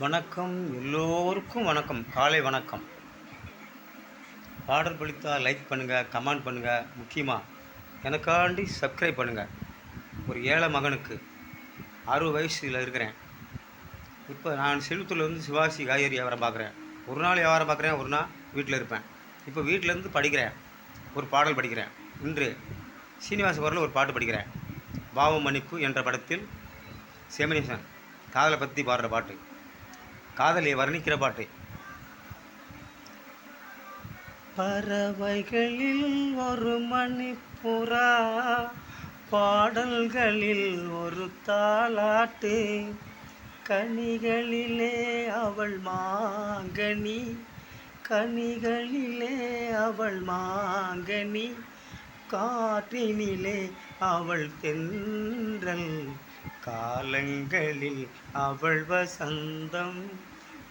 வணக்கம், எல்லோருக்கும் வணக்கம். காலை வணக்கம். பாடல் பிடித்தால் லைக் பண்ணுங்கள், கமெண்ட் பண்ணுங்கள். முக்கியமாக எனக்காண்டி சப்ஸ்கிரைப் பண்ணுங்கள். ஒரு ஏழை மகனுக்கு 60 வயசில் இருக்கிறேன். இப்போ நான் செல்வத்தூர்லேருந்து சிவாசி காய்கறி வியாபாரம் பார்க்குறேன். ஒரு நாள் வியாபாரம் பார்க்குறேன், ஒரு நாள் வீட்டில் இருப்பேன். இப்போ வீட்டிலேருந்து படிக்கிறேன், ஒரு பாடல் படிக்கிறேன். இன்று சீனிவாச குரலில் ஒரு பாட்டு படிக்கிறேன். பாவம் மன்னிப்பு என்ற படத்தில் செமினேசன் காதலை பற்றி பாடுற பாட்டு, காதலை வர்ணிக்கிற பாட்டு. பறவைகளில் ஒரு மணிப்புறா, பாடல்களில் ஒரு தாலாட்டு, கனிகளிலே அவள் மாங்கனி, கனிகளிலே அவள் மாங்கனி, காற்றினிலே அவள் தென்றல், காலங்களில் அவள் வசந்தம்,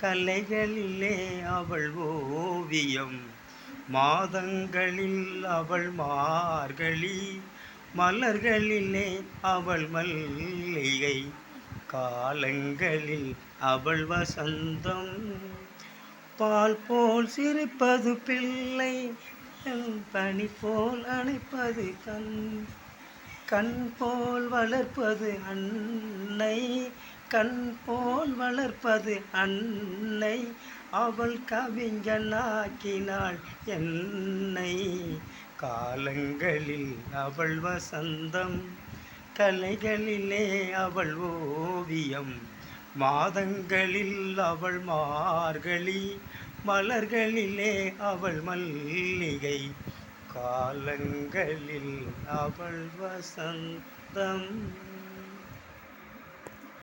கலைகளிலே அவள் ஓவியம், மாதங்களில் அவள் மார்கழி, மலர்களிலே அவள் மல்லிகை, காலங்களில் அவள் வசந்தம். பால் போல் சிரிப்பது பிள்ளை, பனி போல் அணைப்பது கண் போல் வளர்ப்பது அன்னை, கண் போல் வளர்ப்பது அன்னை, அவள் கவிஞனாக்கினாள் என்னை, காலங்களில் அவள் வசந்தம், கலைகளிலே அவள் ஓவியம், மாதங்களில் அவள் மார்கழி, மலர்களிலே அவள் மல்லிகை, காலங்களில் அவள் வசந்தம்.